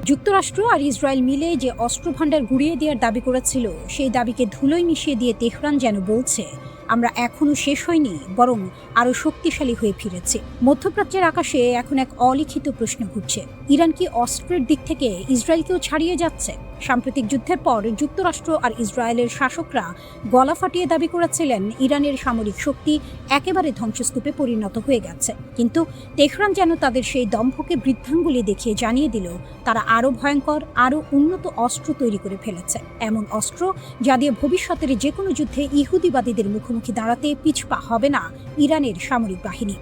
যুক্তরাষ্ট্র আর ইসরায়েল মিলে যে অস্ত্রভান্ডার গুড়িয়ে দেওয়ার দাবি করেছিল, সেই দাবিকে ধুলোয় মিশিয়ে দিয়ে তেহরান যেন বলছে, আমরা এখনো শেষ হইনি, বরং আরও শক্তিশালী হয়ে ফিরেছি। মধ্যপ্রাচ্যের আকাশে এখন এক অলিখিত প্রশ্ন ঘুরছে, ইরান কি অস্ত্রের দিক থেকে ইসরায়েলকেও ছাড়িয়ে যাচ্ছে? সাম্প্রতিক যুদ্ধের পর যুক্তরাষ্ট্র আর ইসরায়েলের শাসকরা গলা ফাটিয়ে দাবি করেছিলেন ইরানের সামরিক শক্তি একেবারে ধ্বংসস্তূপে পরিণত হয়ে গেছে। কিন্তু তেহরান যেন তাদের সেই দম্ভকে বৃদ্ধাঙ্গুলি দেখিয়ে জানিয়ে দিল, তারা আরও ভয়ঙ্কর, আরও উন্নত অস্ত্র তৈরি করে ফেলেছে। এমন অস্ত্র যা দিয়ে ভবিষ্যতের যে কোনো যুদ্ধে ইহুদিবাদীদের মুখোমুখি দাঁড়াতে পিছপা হবে না ইরানের সামরিক বাহিনী।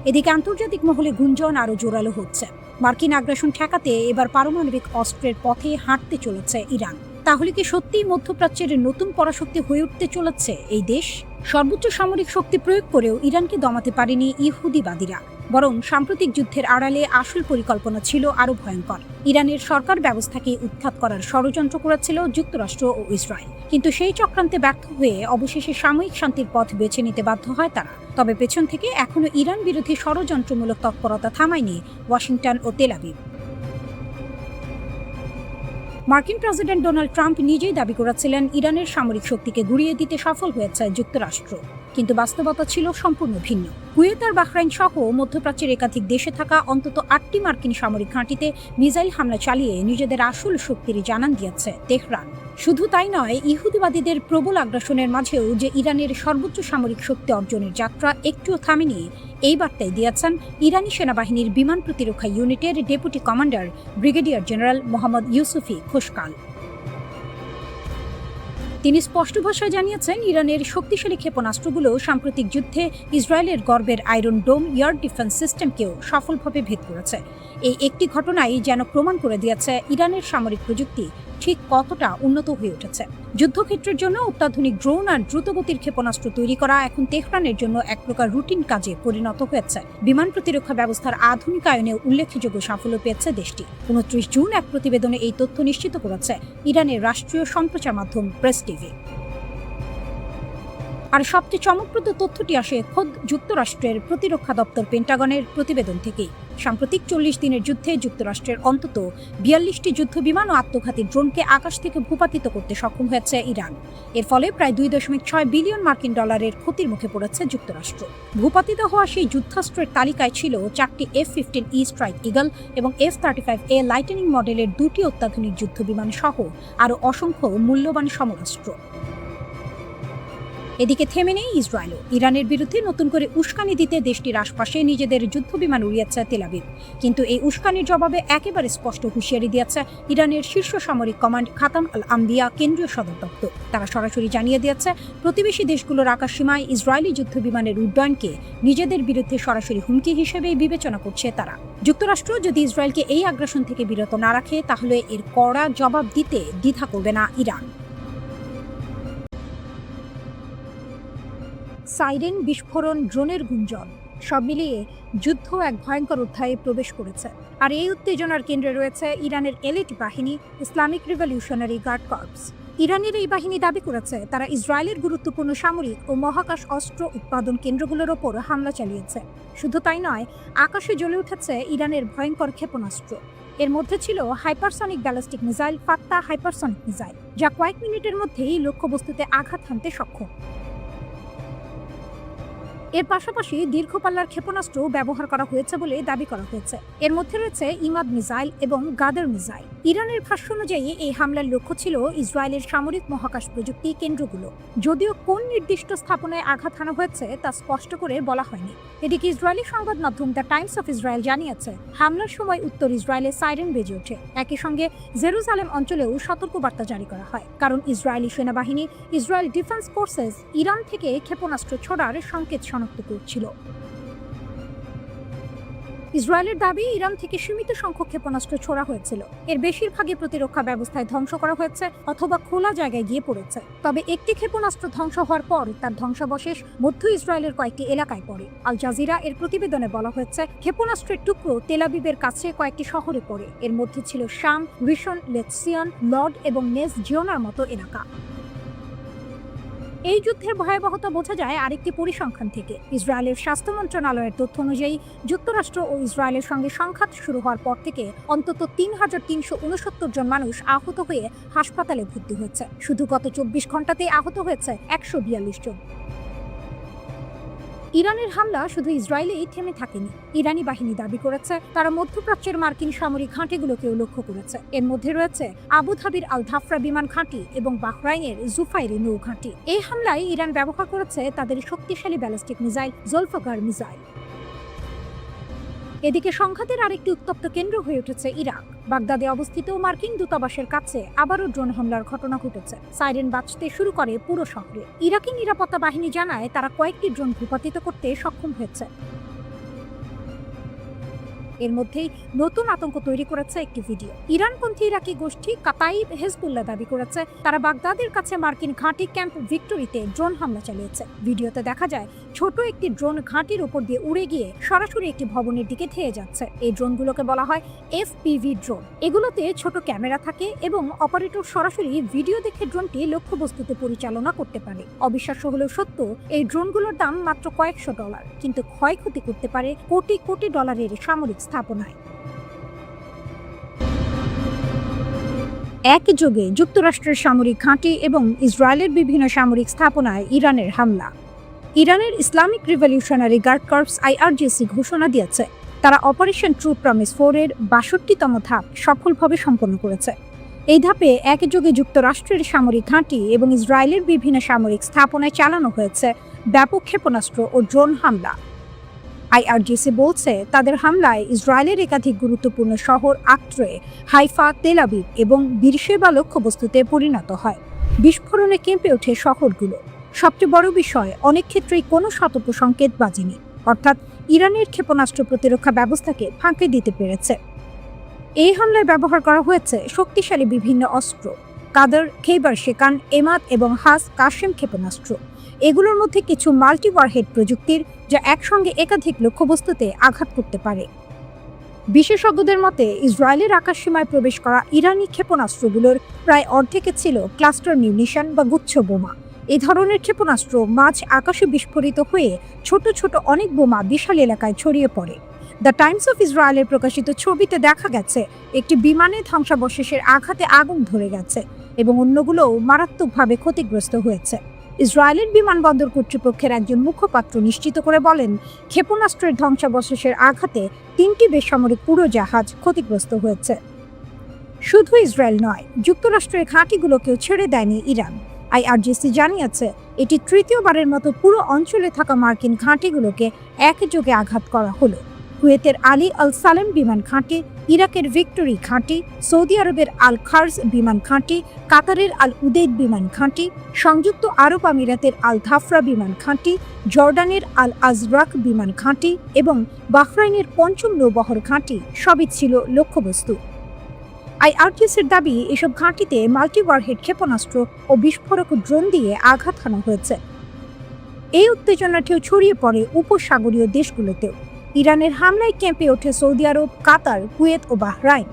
এদিকে আন্তর্জাতিক মহলে গুঞ্জন আরও জোরালো হচ্ছে। মার্কিন আগ্রাসন ঠেকাতে এবার পারমাণবিক অস্ত্রের পথে হাঁটতে চলেছে ইরান। তাহলে কি সত্যিই মধ্যপ্রাচ্যের নতুন পরাশক্তি হয়ে উঠতে চলেছে এই দেশ? সর্বোচ্চ সামরিক শক্তি প্রয়োগ করেও ইরানকে দমাতে পারেনি ইহুদিবাদীরা, বরং সাম্প্রতিক যুদ্ধের আড়ালে আসল পরিকল্পনা ছিল আরও ভয়ঙ্কর। ইরানের সরকার ব্যবস্থাকে উৎখাত করার ষড়যন্ত্র করেছিল যুক্তরাষ্ট্র ও ইসরায়েল, কিন্তু সেই চক্রান্তে ব্যর্থ হয়ে অবশেষে সাময়িক শান্তির পথ বেছে নিতে বাধ্য হয় তারা। তবে পেছন থেকে এখনও ইরান বিরোধী ষড়যন্ত্রমূলক তৎপরতা থামায়নি ওয়াশিংটন ও তেল আবিব। মার্কিন প্রেসিডেন্ট ডোনাল্ড ট্রাম্প নিজেই দাবি করেছিলেন ইরানের সামরিক শক্তিকে গুড়িয়ে দিতে সফল হয়েছে যুক্তরাষ্ট্র, কিন্তু বাস্তবতা ছিল সম্পূর্ণ ভিন্ন। কুয়েত আর বাহরাইন সহ মধ্যপ্রাচ্যের একাধিক দেশে থাকা অন্তত 8টি মার্কিন সামরিক ঘাঁটিতে মিসাইল হামলা চালিয়ে নিজেদের আসল শক্তির জানান দিয়েছে তেহরান। শুধু তাই নয়, ইহুদিবাদীদের প্রবল আগ্রাসনের মাঝেও যে ইরানের সর্বোচ্চ সামরিক শক্তি অর্জনের যাত্রা একটুও থামেনি, এই বার্তাই দিয়েছেন ইরানি সেনাবাহিনীর বিমান প্রতিরক্ষা ইউনিটের deputy commander brigadier general Mohammad Yousefi Khoshkal. তিনি স্পষ্ট ভাষায় জানিয়েছেন, ইরানের শক্তিশালী ক্ষেপণাস্ত্রগুলো সাম্প্রতিক যুদ্ধে ইসরায়েলের গর্বের আয়রন ডোম এয়ার ডিফেন্স সিস্টেমকেও সফলভাবে ভেদ করেছে। এই একটি ঘটনাই যেন প্রমাণ করে দিয়েছে ইরানের সামরিক প্রযুক্তি ঠিক কতটা উন্নত হয়ে উঠেছে। যুদ্ধক্ষেত্রের জন্য অত্যাধুনিক ড্রোন আর দ্রুতগতির ক্ষেপণাস্ত্র তৈরি করা এখন তেহরানের জন্য এক প্রকার রুটিন কাজে পরিণত হয়েছে। বিমান প্রতিরক্ষা ব্যবস্থার আধুনিকায়নে উল্লেখযোগ্য সাফল্য পেয়েছে দেশটি। 29 জুন এক প্রতিবেদনে এই তথ্য নিশ্চিত করেছে ইরানের রাষ্ট্রীয় সম্প্রচার মাধ্যম প্রেস টিভি। আর সবচেয়ে চমকপ্রদ তথ্যটি আসে খোদ যুক্তরাষ্ট্রের প্রতিরক্ষা দপ্তর পেন্টাগনের প্রতিবেদন থেকেই। সাম্প্রতিক 40 দিনের যুদ্ধে যুক্তরাষ্ট্রের অন্তত 42টি যুদ্ধবিমান ও আত্মঘাতী ড্রোনকে আকাশ থেকে ভূপাতিত করতে সক্ষম হয়েছে ইরান। এর ফলে প্রায় 2.6 বিলিয়ন মার্কিন ডলারের ক্ষতির মুখে পড়েছে যুক্তরাষ্ট্র। ভূপাতিত হওয়া সেই যুদ্ধাস্ত্রের তালিকায় ছিল 4টি F-15E স্ট্রাইক ইগল এবং F-35A লাইটেনিং মডেলের 2টি অত্যাধুনিক যুদ্ধবিমান সহ আরও অসংখ্য মূল্যবান সমরাস্ত্র। এদিকে থেমে নেই ইসরায়েলও। ইরানের বিরুদ্ধে নতুন করে উস্কানি দিতে দেশটির আশপাশে নিজেদের যুদ্ধবিমান উড়িয়েছে তেল আবিব। কিন্তু এই উস্কানির জবাবে একেবারে স্পষ্ট হুঁশিয়ারি দিয়েছে ইরানের শীর্ষ সামরিক কমান্ড খাতাম আল আম্বিয়া কেন্দ্রীয় সদর দপ্তর। তারা সরাসরি জানিয়ে দিয়েছে, প্রতিবেশী দেশগুলোর আকাশসীমায় ইসরায়েলি যুদ্ধবিমানের উড্ডয়নকে নিজেদের বিরুদ্ধে সরাসরি হুমকি হিসেবে বিবেচনা করছে তারা। যুক্তরাষ্ট্র যদি ইসরায়েলকে এই আগ্রাসন থেকে বিরত না রাখে, তাহলে এর কড়া জবাব দিতে দ্বিধা করবে না ইরান। সাইরেন, বিস্ফোরণ, ড্রোনের গুঞ্জন, সব মিলিয়ে যুদ্ধ এক ভয়ঙ্কর অধ্যায়ে প্রবেশ করেছে। আর এই উত্তেজনার কেন্দ্রে রয়েছে ইরানের এলিট বাহিনী ইসলামিক রিভলিউশনারি গার্ড কর্পস। ইরানের এই বাহিনী দাবি করেছে, তারা ইসরায়েলের গুরুত্বপূর্ণ সামরিক ও মহাকাশ অস্ত্র উৎপাদন কেন্দ্রগুলোর ওপর হামলা চালিয়েছে। শুধু তাই নয়, আকাশে জ্বলে উঠেছে ইরানের ভয়ঙ্কর ক্ষেপণাস্ত্র। এর মধ্যে ছিল hypersonic ballistic missile Fattah hypersonic missile, যা কয়েক মিনিটের মধ্যেই লক্ষ্যবস্তুতে আঘাত হানতে সক্ষম। এর পাশাপাশি দীর্ঘপাল্লার ক্ষেপণাস্ত্র ব্যবহার করা হয়েছে বলে দাবি করা হয়েছে। এর মধ্যে রয়েছে ইমাদ মিসাইল এবং গাদার মিসাইল। ইরানের ভাষ্য অনুযায়ী এই হামলার লক্ষ্য ছিল ইসরায়েলের সামরিক মহাকাশ প্রযুক্তি কেন্দ্রগুলো। যদিও কোন নির্দিষ্ট স্থাপনায় আঘাত হানা হয়েছে তা স্পষ্ট করে বলা হয়নি। এদিকে ইসরায়েলি সংবাদ মাধ্যম দ্য টাইমস অফ ইসরায়েল জানিয়েছে, হামলার সময় উত্তর ইসরায়েলে সাইরেন বেজে ওঠে। একই সঙ্গে জেরুজালেম অঞ্চলেও সতর্কবার্তা জারি করা হয়, কারণ ইসরায়েলি সেনাবাহিনী ইসরায়েল ডিফেন্স ফোর্সেস ইরান থেকে ক্ষেপণাস্ত্র ছোড়ার সংকেত শনাক্ত করছিল। ইসরায়েলের দাবি, ইরান থেকে সীমিত সংখ্যক ক্ষেপণাস্ত্র ছোড়া হয়েছিল। এর বেশিরভাগই প্রতিরক্ষা ব্যবস্থায় ধ্বংস করা হয়েছে অথবা খোলা জায়গায় গিয়ে পড়েছে। তবে একটি ক্ষেপণাস্ত্র ধ্বংস হওয়ার পর তার ধ্বংসাবশেষ মধ্য ইসরায়েলের কয়েকটি এলাকায় পড়ে। আল জাজিরা এর প্রতিবেদনে বলা হয়েছে, ক্ষেপণাস্ত্রের টুকরো তেল আবিবের কাছে কয়েকটি শহরে পড়ে। এর মধ্যে ছিল শাম, রিশন লেৎসিয়ন, লড এবং নেস জিওনার মতো এলাকা। এই যুদ্ধের ভয়াবহতা বোঝা যায় আরেকটি পরিসংখ্যান থেকে। ইসরায়েলের স্বাস্থ্য মন্ত্রণালয়ের তথ্য অনুযায়ী যুক্তরাষ্ট্র ও ইসরায়েলের সঙ্গে সংঘাত শুরু হওয়ার পর থেকে অন্তত ৩,৩৬৯ জন মানুষ আহত হয়ে হাসপাতালে ভর্তি হয়েছে। শুধু গত ২৪ ঘন্টাতেই আহত হয়েছে ১৪২ জন। ইরানের হামলা শুধু ইসরায়েলেই থেমে থাকেনি। ইরানি বাহিনী দাবি করেছে তারা মধ্যপ্রাচ্যের মার্কিন সামরিক ঘাঁটিগুলোকেও লক্ষ্য করেছে। এর মধ্যে রয়েছে আবুধাবির আল ধাফরা বিমান ঘাঁটি এবং বাহরাইনের জুফাইরি নৌ ঘাঁটি। এই হামলায় ইরান ব্যবহার করেছে তাদের শক্তিশালী ব্যালিস্টিক মিসাইল জুলফিকার মিসাইল। এদিকে সংঘাতের আরেকটি উত্তপ্ত কেন্দ্র হয়ে উঠেছে ইরাক। বাগদাদে অবস্থিত মার্কিন দূতাবাসের কাছে আবারও ড্রোন হামলার ঘটনা ঘটেছে। সাইরেন বাজতে শুরু করে পুরো শহরে। ইরাকি নিরাপত্তা বাহিনী জানায় তারা কয়েকটি ড্রোন ভূপাতিত করতে সক্ষম হয়েছে। এর মধ্যেই নতুন আতঙ্ক তৈরি করেছে একটি ভিডিও। ইরানপন্থী ইরাকি গোষ্ঠী কাতাইব হেজবুল্লাহ দাবি করেছে তারা বাগদাদের কাছে মার্কিন ঘাঁটি ক্যাম্প ভিক্টোরিতে ড্রোন হামলা চালিয়েছে। ভিডিওতে দেখা যায় ছোট একটি ড্রোন ঘাঁটির উপর দিয়ে উড়ে গিয়ে সরাসরি একটি ভবনের দিকে ধেয়ে যাচ্ছে। এই ড্রোনগুলোকে বলা হয় এফপিভি ড্রোন। এগুলোতে ছোট ক্যামেরা থাকে এবং অপারেটর সরাসরি ভিডিও দেখে ড্রোনটি লক্ষ্যবস্তুতে পরিচালনা করতে পারে। অবিশ্বাস্য হলেও সত্য, এই ড্রোনগুলোর দাম মাত্র কয়েকশো ডলার, কিন্তু ক্ষয়ক্ষতি করতে পারে কোটি কোটি ডলারের সামরিক স্থাপনায়। একই যোগে যুক্তরাষ্ট্রের সামরিক ঘাঁটি এবং ইসরায়েলের বিভিন্ন সামরিক স্থাপনায় ইরানের হামলা। ইরানের Islamic revolutionary guard corps IRGC ঘোষণা দিয়েছে তারা অপারেশন ট্রু প্রমিস 4 এর ৬২তম ধাপ সফলভাবে সম্পন্ন করেছে। এই ধাপে একই যোগে যুক্তরাষ্ট্রের সামরিক ঘাঁটি এবং ইসরায়েলের বিভিন্ন সামরিক স্থাপনায় চালানো হয়েছে ব্যাপক ক্ষেপণাস্ত্র ও ড্রোন হামলা। IRGC বলছে তাদের হামলায় ইসরায়েলের একাধিক গুরুত্বপূর্ণ শহর আত্রে, হাইফা, তেল আবিব এবং বিরশেবা লক্ষ্যবস্তুতে পরিণত হয়। বিস্ফোরণে কেঁপে ওঠে শহরগুলো। সবচেয়ে বড় বিষয়, অনেক ক্ষেত্রেই কোনো সতর্ক সংকেত বাজেনি, অর্থাৎ ইরানের ক্ষেপণাস্ত্র প্রতিরক্ষা ব্যবস্থাকে ফাঁকি দিতে পেরেছে। এই হামলায় ব্যবহার করা হয়েছে শক্তিশালী বিভিন্ন অস্ত্র, কাদর, খেইবার শেকান, এমাদ এবং হাস কাশেম ক্ষেপণাস্ত্র। এগুলোর মধ্যে কিছু মাল্টি ওয়ারহেড প্রযুক্তির, যা একসঙ্গে একাধিক লক্ষ্যবস্তুতে আঘাত করতে পারে। বিশেষজ্ঞদের মতে ইসরায়েলের আকাশসীমায় প্রবেশ করা ইরানি ক্ষেপণাস্ত্রগুলোর প্রায় অর্ধেকে ছিল ক্লাস্টার মিউনিশন বা গুচ্ছ বোমা। এই ধরনের ক্ষেপণাস্ত্র মাঝ আকাশে বিস্ফোরিত হয়ে ছোট ছোট অনেক বোমা বিশাল এলাকায় ছড়িয়ে পড়ে। দ্য টাইমস অফ ইসরায়েলের প্রকাশিত ছবিতে দেখা গেছে একটি বিমানে ধ্বংসাবশেষের আঘাতে আগুন ধরে গেছে এবং অন্যগুলোও মারাত্মকভাবে ক্ষতিগ্রস্ত হয়েছে। ইসরায়েলের বিমানবন্দর কর্তৃপক্ষের একজন মুখপাত্র নিশ্চিত করে বলেন, ক্ষেপণাস্ত্রের ধ্বংসাবশেষের আঘাতে 3টি বেসামরিক উড়োজাহাজ ক্ষতিগ্রস্ত হয়েছে। শুধু ইসরায়েল নয়, যুক্তরাষ্ট্রের ঘাঁটিগুলোকেও ছেড়ে দেয়নি ইরান। IRGC জানিয়েছে এটি তৃতীয়বারের মতো পুরো অঞ্চলে থাকা মার্কিন ঘাঁটিগুলোকে একযোগে আঘাত করা হলো। কুয়েতের আলী আল সালেম বিমান ঘাঁটি, ইরাকের ভিক্টোরি ঘাঁটি, সৌদি আরবের আল খার্জ বিমান ঘাঁটি, কাতারের আল উদেইদ বিমান ঘাঁটি, সংযুক্ত আরব আমিরাতের আল ধাফরা বিমান ঘাঁটি, জর্ডানের আল আজরাক বিমান ঘাঁটি এবং বাহরাইনের পঞ্চম নৌবহর ঘাঁটি সবই ছিল লক্ষ্যবস্তু। IRGCর দাবি, এসব ঘাঁটিতে মাল্টি ওয়ারহেড ক্ষেপণাস্ত্র ও বিস্ফোরক ড্রোন দিয়ে আঘাত হানা হয়েছে। এই উত্তেজনাটিও ছড়িয়ে পড়ে উপসাগরীয় দেশগুলোতেও। ইরানের হামলায় কেঁপে ওঠে সৌদি আরব, কাতার, কুয়েত ও বাহরাইন।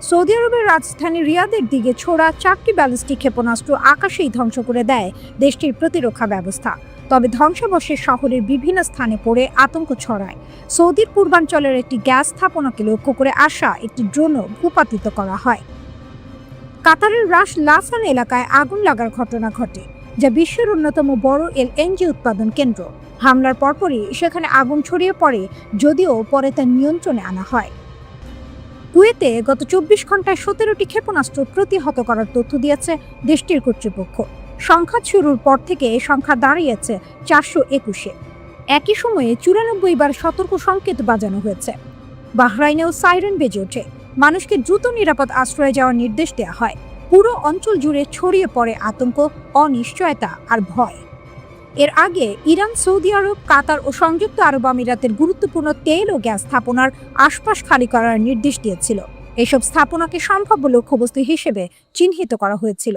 সৌদি আরবের রাজধানী রিয়াদের দিকে ছোড়া 4টি ব্যালিস্টিক ক্ষেপণাস্ত্র আকাশেই ধ্বংস করে দেয় দেশটির প্রতিরক্ষা ব্যবস্থা। তবে ধ্বংসাবশেষ শহরের বিভিন্ন স্থানে পড়ে আতঙ্ক ছড়ায়। সৌদির পূর্বাঞ্চলের একটি গ্যাস স্থাপনাকে লক্ষ্য করে আসা একটি ড্রোনও ভূপাতিত করা হয়। কাতারের রাস লাফান এলাকায় আগুন লাগার ঘটনা ঘটে, যা বিশ্বের অন্যতম বড় LNG উৎপাদন কেন্দ্র। হামলার পরপরই সেখানে আগুন ছড়িয়ে পড়ে, যদিও পরে তা নিয়ন্ত্রণে আনা হয়। কুয়েতে গত 24 ঘন্টায় 17টি ক্ষেপণাস্ত্র প্রতিহত করার তথ্য দিয়েছে দেশটির কর্তৃপক্ষ। সংঘাত শুরুর পর থেকে এই সংখ্যা দাঁড়িয়েছে 421-এ। একই সময়ে 94 বার সতর্ক সংকেত বাজানো হয়েছে। বাহরাইনেও সাইরেন বেজে ওঠে। মানুষকে দ্রুত নিরাপদ আশ্রয়ে যাওয়ার নির্দেশ দেওয়া হয়। পুরো অঞ্চল জুড়ে ছড়িয়ে পড়ে আতঙ্ক, অনিশ্চয়তা আর ভয়। এর আগে ইরান, সৌদি আরব, কাতার ও সংযুক্ত আরব আমিরাতের গুরুত্বপূর্ণ তেল ও গ্যাস স্থাপনার আশপাশ খালি করার নির্দেশ দিয়েছিল। এসব স্থাপনাকে সম্ভাব্য লক্ষ্যবস্তু হিসেবে চিহ্নিত করা হয়েছিল।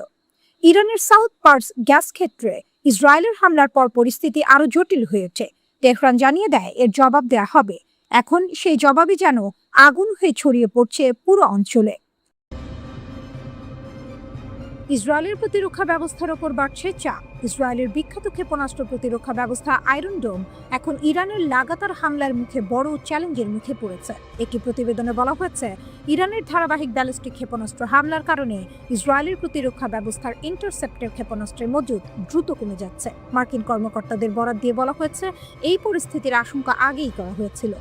ইরানের সাউথ পার্স গ্যাস ক্ষেত্রে ইসরায়েলের হামলার পর পরিস্থিতি আরও জটিল হয়ে ওঠে। তেহরান জানিয়ে দেয় এর জবাব দেওয়া হবে। এখন সেই জবাবই যেন আগুন হয়ে ছড়িয়ে পড়ছে পুরো অঞ্চলে। ইসরায়েলের প্রতিরক্ষা ব্যবস্থার ওপর বাড়ছে চাপ। ইসরায়েলের বিখ্যাত ক্ষেপণাস্ত্র প্রতিরক্ষা ব্যবস্থা আয়রন ডোম এখন ইরানের লাগাতার হামলার মুখে বড় চ্যালেঞ্জের মুখে পড়েছে। একটি প্রতিবেদনে বলা হয়েছে, ইরানের ধারাবাহিক ব্যালিস্টিক ক্ষেপণাস্ত্র হামলার কারণে ইসরায়েলের প্রতিরক্ষা ব্যবস্থার ইন্টারসেপ্টর ক্ষেপণাস্ত্রের মজুদ দ্রুত কমে যাচ্ছে। মার্কিন কর্মকর্তাদের বরাত দিয়ে বলা হয়েছে, এই পরিস্থিতির আশঙ্কা আগেই করা হয়েছিল।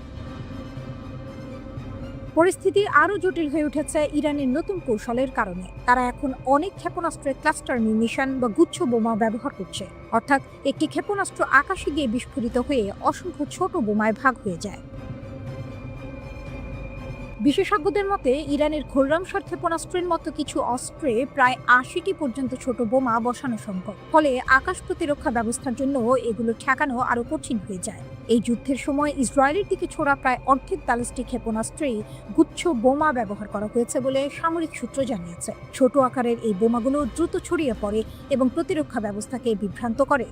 পরিস্থিতি আরও জটিল হয়ে উঠেছে ইরানের নতুন কৌশলের কারণে। তারা এখন অনেক ক্ষেপণাস্ত্রের ক্লাস্টার মিউনিশন বা গুচ্ছ বোমা ব্যবহার করছে, অর্থাৎ একটি ক্ষেপণাস্ত্র আকাশে গিয়ে বিস্ফোরিত হয়ে অসংখ্য ছোট বোমায় ভাগ হয়ে যায়। বিশেষজ্ঞদের মতে, ইরানের খোররামশার ক্ষেপণাস্ত্রের মতো কিছু অস্ত্রে প্রায় ৮০টি পর্যন্ত ছোট বোমা বসানো সম্ভব। ফলে আকাশ প্রতিরক্ষা ব্যবস্থার জন্য এগুলো ঠেকানো আরও কঠিন হয়ে যায়। এই যুদ্ধের সময় ইসরায়েলের দিকে ছোড়া প্রায় অর্ধেক ব্যালিস্টিক ক্ষেপণাস্ত্রেই গুচ্ছ বোমা ব্যবহার করা হয়েছে বলে সামরিক সূত্র জানিয়েছে। ছোট আকারের এই বোমাগুলো দ্রুত ছড়িয়ে পড়ে এবং প্রতিরক্ষা ব্যবস্থাকে বিভ্রান্ত করে।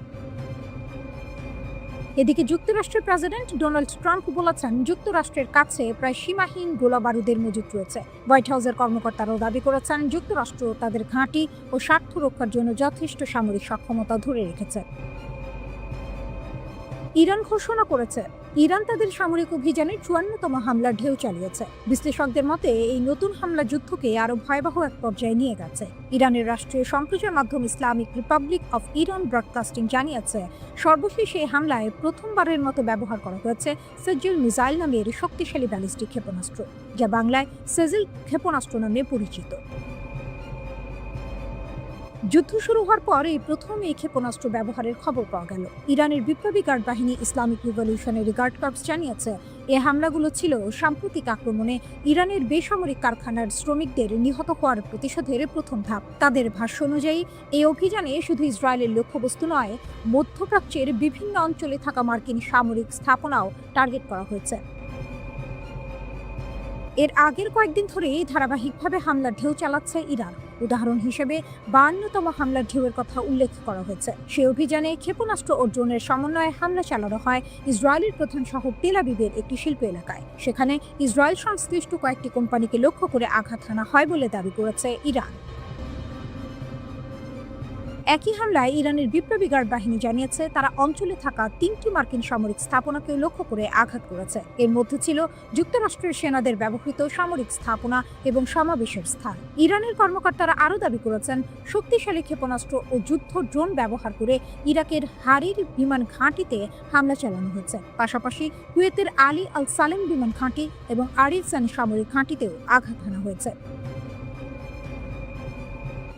এদিকে যুক্তরাষ্ট্রের প্রেসিডেন্ট ডোনাল্ড ট্রাম্প বলেছেন, যুক্তরাষ্ট্রের কাছে প্রায় সীমাহীন গোলাবারুদের মজুদ রয়েছে। হোয়াইট হাউসের কর্মকর্তারাও দাবি করেছেন, যুক্তরাষ্ট্র তাদের ঘাঁটি ও স্বার্থ রক্ষার জন্য যথেষ্ট সামরিক সক্ষমতা ধরে রেখেছে। ইরান ঘোষণা করেছে, ইরান তাদের সামরিক অভিযানে ৫৪তম হামলার ঢেউ চালিয়েছে। বিশ্লেষকদের মতে, এই নতুন হামলা যুদ্ধকে আরও ভয়াবহ এক পর্যায়ে নিয়ে গেছে। ইরানের রাষ্ট্রীয় সম্প্রচার মাধ্যম Islamic Republic of Iran broadcasting জানিয়েছে, সর্বশেষ এই হামলায় প্রথমবারের মতো ব্যবহার করা হয়েছে সেজিল মিসাইল নামের শক্তিশালী ব্যালিস্টিক ক্ষেপণাস্ত্র, যা বাংলায় সেজিল ক্ষেপণাস্ত্র নামে পরিচিত। যুদ্ধ শুরু হওয়ার পর এই প্রথম এই ক্ষেপণাস্ত্র ব্যবহারের খবর পাওয়া গেল। ইরানের বিপ্লবী গার্ড বাহিনী ইসলামিক রিভলিউশনারি গার্ড কর্পস জানিয়েছে, এই হামলাগুলো ছিল সাম্প্রতিক আক্রমণে ইরানের বেসামরিক কারখানার শ্রমিকদের নিহত হওয়ার প্রতিশোধের প্রথম ধাপ। তাদের ভাষ্য অনুযায়ী এই অভিযানে শুধু ইসরায়েলের লক্ষ্যবস্তু নয়, মধ্যপ্রাচ্যের বিভিন্ন অঞ্চলে থাকা মার্কিন সামরিক স্থাপনাও টার্গেট করা হয়েছে। এর আগের কয়েকদিন ধরেই ধারাবাহিকভাবে হামলার ঢেউ চালাচ্ছে ইরান। উদাহরণ হিসেবে ৫২তম হামলার ঢেউয়ের কথা উল্লেখ করা হয়েছে। সেই অভিযানে ক্ষেপণাস্ত্র ও ড্রোনের সমন্বয়ে হামলা চালানো হয় ইসরায়েলের প্রধান শহর তেল আবিবের একটি শিল্প এলাকায়। সেখানে ইসরায়েল সংশ্লিষ্ট কয়েকটি কোম্পানিকে লক্ষ্য করে আঘাত হানা হয় বলে দাবি করেছে ইরান। একই হামলায় ইরানের বিপ্লবী গার্ড বাহিনী জানিয়েছে, তারা অঞ্চলে থাকা ৩টি মার্কিন সামরিক স্থাপনাকে লক্ষ্য করে আঘাত করেছে। এর মধ্যে ছিল যুক্তরাষ্ট্রের সেনাদের ব্যবহৃত সামরিক স্থাপনা এবং সমাবেশের স্থান। ইরানের কর্মকর্তারা আরও দাবি করেছেন, শক্তিশালী ক্ষেপণাস্ত্র ও যুদ্ধ ড্রোন ব্যবহার করে ইরাকের হারির বিমান ঘাঁটিতে হামলা চালানো হয়েছে। পাশাপাশি কুয়েতের আলী আল সালেম বিমান ঘাঁটি এবং আরিফসান সামরিক ঘাঁটিতেও আঘাত হানা হয়েছে।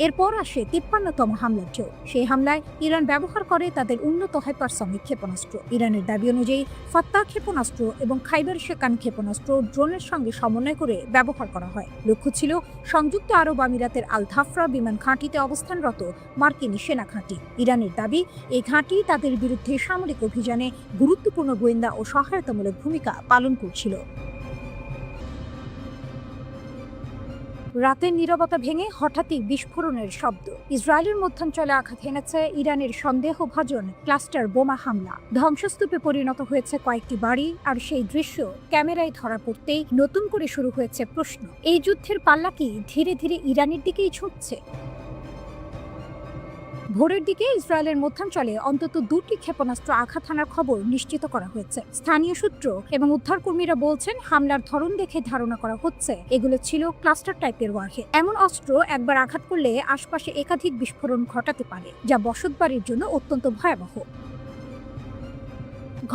এরপর আসে ৫৩তম হামলার ঢেউ। সেই হামলায় ইরান ব্যবহার করে তাদের উন্নত হাইপারসনিক ক্ষেপণাস্ত্র। ইরানের দাবি অনুযায়ী ফাত্তাহ ক্ষেপণাস্ত্র এবং খাইবার শেকান ক্ষেপণাস্ত্র ড্রোনের সঙ্গে সমন্বয় করে ব্যবহার করা হয়। লক্ষ্য ছিল সংযুক্ত আরব আমিরাতের আল ধাফরা বিমান ঘাঁটিতে অবস্থানরত মার্কিন সেনা ঘাঁটি। ইরানের দাবি, এই ঘাঁটি তাদের বিরুদ্ধে সামরিক অভিযানে গুরুত্বপূর্ণ গোয়েন্দা ও সহায়তামূলক ভূমিকা পালন করছিল। রাতের নীরবতা ভেঙে হঠাৎই বিস্ফোরণের শব্দ। ইসরায়েলের মধ্যাঞ্চলে আঘাত হেনেছে ইরানের সন্দেহভাজন ক্লাস্টার বোমা হামলা। ধ্বংসস্তূপে পরিণত হয়েছে কয়েকটি বাড়ি, আর সেই দৃশ্য ক্যামেরায় ধরা পড়তেই নতুন করে শুরু হয়েছে প্রশ্ন, এই যুদ্ধের পাল্লা কি ধীরে ধীরে ইরানের দিকেই ছুটছে? ভোরের দিকে ইসরায়েলের মধ্যাঞ্চলে অন্তত ২টি ক্ষেপণাস্ত্র আঘাত হানার খবর নিশ্চিত করা হয়েছে। স্থানীয় সূত্র এবং উদ্ধারকর্মীরা বলছেন, হামলার ধরন দেখে ধারণা করা হচ্ছে এগুলো ছিল ক্লাস্টার টাইপের ওয়ারহেড। এমন অস্ত্র একবার আঘাত করলে আশপাশে একাধিক বিস্ফোরণ ঘটাতে পারে, যা বসতবাড়ির জন্য অত্যন্ত ভয়াবহ।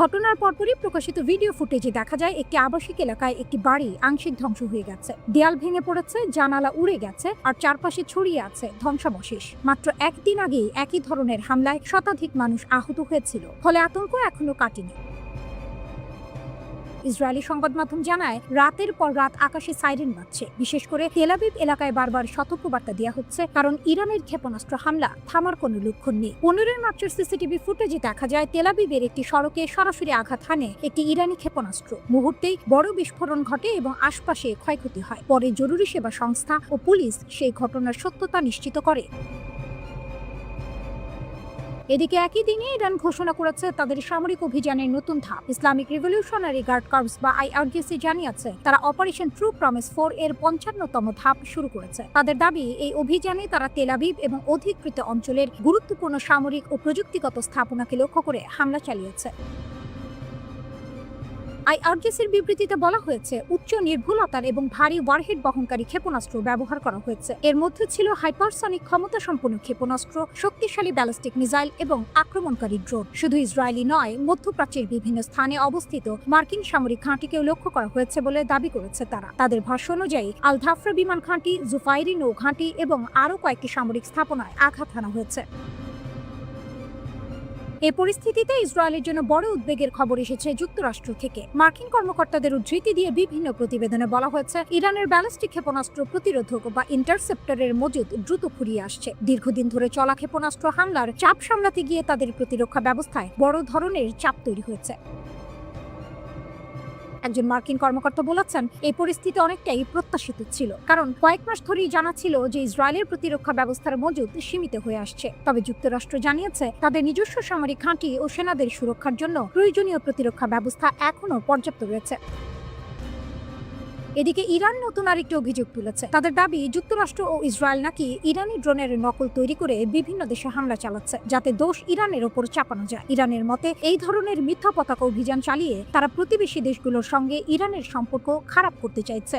ঘটনার পরপরই প্রকাশিত ভিডিও ফুটেজে দেখা যায়, একটি আবাসিক এলাকায় একটি বাড়ি আংশিক ধ্বংস হয়ে গেছে। দেয়াল ভেঙে পড়েছে, জানালা উড়ে গেছে, আর চারপাশে ছড়িয়ে আছে ধ্বংসাবশেষ। মাত্র একদিন আগেই একই ধরনের হামলায় শতাধিক মানুষ আহত হয়েছিল, ফলে আতঙ্ক এখনো কাটেনি। ইসরায়েলি সংবাদ মাধ্যম জানায়, রাতের পর রাত আকাশে সাইরেন বাজছে। বিশেষ করে তেল আবিব এলাকায় বারবার সতর্কবার্তা দেওয়া হচ্ছে, কারণ ইরানের ক্ষেপণাস্ত্র হামলা থামার কোনো লক্ষণ নেই। ১৫ মার্চের সিসিটিভি ফুটেজে দেখা যায়, তেল আবিবের একটি সড়কে সরাসরি আঘাত হানে একটি ইরানি ক্ষেপণাস্ত্র। মুহূর্তেই বড় বিস্ফোরণ ঘটে এবং আশপাশে ক্ষয়ক্ষতি হয়। পরে জরুরি সেবা সংস্থা ও পুলিশ সেই ঘটনার সত্যতা নিশ্চিত করে। এদিকে একই দিনে ইরান ঘোষণা করেছে তাদের সামরিক অভিযানের নতুন ধাপ। ইসলামিক রিভলিউশনারি গার্ড কর্পস বা IRGC জানিয়েছে তারা অপারেশন ট্রু প্রমিস 4 এর 55তম ধাপ শুরু করেছে। তাদের দাবি, এই অভিযানে তারা তেল আবিব এবং অধিকৃত অঞ্চলের গুরুত্বপূর্ণ সামরিক ও প্রযুক্তিগত স্থাপনাকে লক্ষ্য করে হামলা চালিয়েছে। IRGCর বিবৃতিতে বলা হয়েছে উচ্চ নির্ভুলতার এবং ভারী ওয়ারহেড বহনকারী ক্ষেপণাস্ত্র ব্যবহার করা হয়েছে। এর মধ্যে ছিল হাইপারসনিক ক্ষমতা সম্পন্ন ক্ষেপণাস্ত্র, শক্তিশালী ব্যালিস্টিক মিসাইল এবং আক্রমণকারী ড্রোন। শুধু ইসরায়েলি নয়, মধ্যপ্রাচ্যের বিভিন্ন স্থানে অবস্থিত মার্কিন সামরিক ঘাঁটিকেও লক্ষ্য করা হয়েছে বলে দাবি করেছে তারা। তাদের ভাষ্য অনুযায়ী আল ধাফরা বিমান ঘাঁটি, জুফাইরি নৌ ঘাঁটি এবং আরও কয়েকটি সামরিক স্থাপনায় আঘাত হানা হয়েছে। এই পরিস্থিতিতে ইসরায়েলের জন্য বড় উদ্বেগের খবর এসেছে যুক্তরাষ্ট্র থেকে। মার্কিন কর্মকর্তাদের উদ্ধৃতি দিয়ে বিভিন্ন প্রতিবেদনে বলা হয়েছে ইরানের ব্যালিস্টিক ক্ষেপণাস্ত্র প্রতিরোধক বা ইন্টারসেপ্টরের মজুদ দ্রুত ফুরিয়ে আসছে। দীর্ঘদিন ধরে চলা ক্ষেপণাস্ত্র হামলার চাপ সামলাতে গিয়ে তাদের প্রতিরক্ষা ব্যবস্থায় বড় ধরনের চাপ তৈরি হয়েছে। একজন মার্কিন কর্মকর্তা বলেছেন, এই পরিস্থিতি অনেকটাই প্রত্যাশিত ছিল, কারণ কয়েক মাস ধরেই জানা ছিল যে ইসরায়েলের প্রতিরক্ষা ব্যবস্থার মজুদ সীমিত হয়ে আসছে। তবে যুক্তরাষ্ট্র জানিয়েছে তাদের নিজস্ব সামরিক ঘাঁটি ও সেনাদের সুরক্ষার জন্য প্রয়োজনীয় প্রতিরক্ষা ব্যবস্থা এখনও পর্যাপ্ত রয়েছে। এদিকে ইরান নতুন আরেকটি অভিযোগ তুলেছে। তাদের দাবি, যুক্তরাষ্ট্র ও ইসরায়েল নাকি ইরানি ড্রোনের নকল তৈরি করে বিভিন্ন দেশে হামলা চালাচ্ছে, যাতে দোষ ইরানের ওপর চাপানো যায়। ইরানের মতে এই ধরনের মিথ্যা পতাকা অভিযান চালিয়ে তারা প্রতিবেশী দেশগুলোর সঙ্গে ইরানের সম্পর্ক খারাপ করতে চাইছে।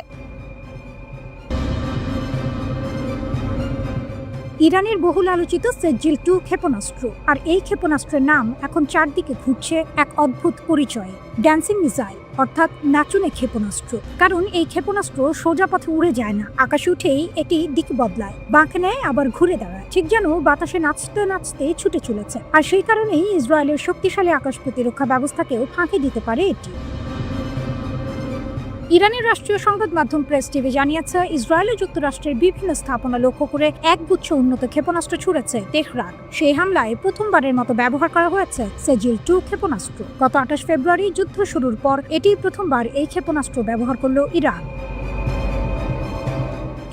ইরানের বহুল আলোচিত সেজিল-2 ক্ষেপণাস্ত্র, আর এই ক্ষেপণাস্ত্রের নাম এখন চারদিকে ঘুরছে এক অদ্ভুত পরিচয়, ড্যান্সিং মিসাইল, অর্থাৎ নাচুনে ক্ষেপণাস্ত্র। কারণ এই ক্ষেপণাস্ত্র সোজা পথে উড়ে যায় না, আকাশে উঠেই এটি দিক বদলায়, বাঁকে নেয় আবার ঘুরে দাঁড়ায়, ঠিক যেন বাতাসে নাচতে নাচতে ছুটে চলেছে। আর সেই কারণেই ইসরায়েলের শক্তিশালী আকাশ প্রতিরক্ষা ব্যবস্থাকেও ফাঁকি দিতে পারে এটি। ইরানের রাষ্ট্রীয় সংবাদ মাধ্যম প্রেস টিভি জানিয়েছে ইসরায়েল ও যুক্তরাষ্ট্রের বিভিন্ন স্থাপনা লক্ষ্য করে একগুচ্ছ উন্নত ক্ষেপণাস্ত্র ছুড়েছে তেহরান। সেই হামলায় প্রথমবারের মতো ব্যবহার করা হয়েছে সেজিল-2 ক্ষেপণাস্ত্র। গত 28 ফেব্রুয়ারি যুদ্ধ শুরুর পর এটি প্রথমবার এই ক্ষেপণাস্ত্র ব্যবহার করল ইরান।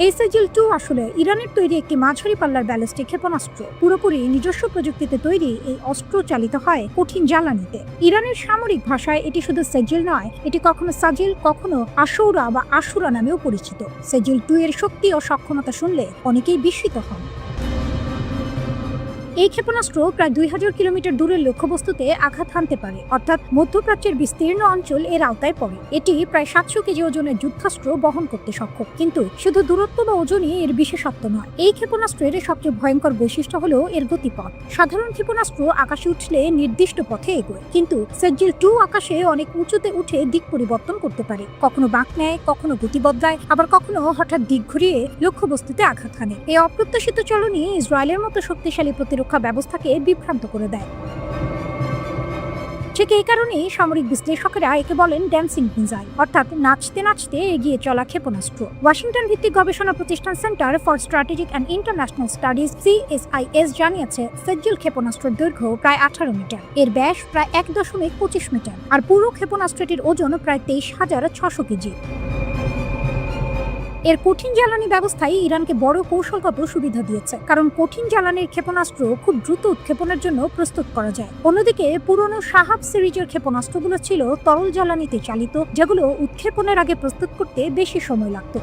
এই সেজিল-2 আসলে ইরানের তৈরি একটি মাঝারি পাল্লার ব্যালিস্টিক ক্ষেপণাস্ত্র। পুরোপুরি নিজস্ব প্রযুক্তিতে তৈরি এই অস্ত্র চালিত হয় কঠিন জ্বালানিতে। ইরানের সামরিক ভাষায় এটি শুধু সেজিল নয়, এটি কখনো সাজিল, কখনো আশৌরা বা আশুরা নামেও পরিচিত। সেজিল-2 এর শক্তি ও সক্ষমতা শুনলে অনেকেই বিস্মিত হন। এই ক্ষেপণাস্ত্র প্রায় 2000 কিলোমিটার দূরের লক্ষ্যবস্তুতে আঘাত হানতে পারে, অর্থাৎ মধ্যপ্রাচ্যের বিস্তীর্ণ অঞ্চল এর আওতায় পড়ে। এটি প্রায় 700 কেজি ওজনের যুদ্ধাস্ত্র বহন করতে সক্ষম। কিন্তু শুধু দূরত্ব বা ওজনই এর বিশেষত্ব নয়, এই ক্ষেপণাস্ত্রের সবচেয়ে ভয়ঙ্কর বৈশিষ্ট্য হলো এর গতিপথ। সাধারণ ক্ষেপণাস্ত্র আকাশে উঠলে নির্দিষ্ট পথে এগোয়, কিন্তু সেজিল-2 আকাশে অনেক উঁচুতে উঠে দিক পরিবর্তন করতে পারে, কখনো বাঁক নেয়, কখনো গতি বদলায়, আবার কখনো হঠাৎ দিক ঘুরিয়ে লক্ষ্যবস্তুতে আঘাত হানে। এই অপ্রত্যাশিত চলনই ইসরায়েলের মতো শক্তিশালী প্রতিরক্ষা ব্যবস্থাকে বিভ্রান্ত করে দেয়। ঠিক এই কারণেই সামরিক বিশ্লেষকেরা একে বলেন ড্যান্সিং মিসাইল, অর্থাৎ নাচতে নাচতে এগিয়ে চলা ক্ষেপণাস্ত্র। ওয়াশিংটন ভিত্তিক গবেষণা প্রতিষ্ঠান centre for strategic and international studies CSIS জানিয়েছে সেজিল ক্ষেপণাস্ত্রের দৈর্ঘ্য প্রায় 18 মিটার, এর ব্যাস প্রায় 1.25 মিটার, আর পুরো ক্ষেপণাস্ত্রটির ওজন প্রায় 23,600 কেজি। এর কঠিন জ্বালানি ব্যবস্থায় ইরানকে বড় কৌশলগত সুবিধা দিয়েছে, কারণ কঠিন জ্বালানির ক্ষেপণাস্ত্র খুব দ্রুত উৎক্ষেপণের জন্য প্রস্তুত করা যায়। অন্যদিকে পুরনো শাহাব সিরিজের ক্ষেপণাস্ত্রগুলো ছিল তরল জ্বালানিতে চালিত, যেগুলো উৎক্ষেপণের আগে প্রস্তুত করতে বেশি সময় লাগত।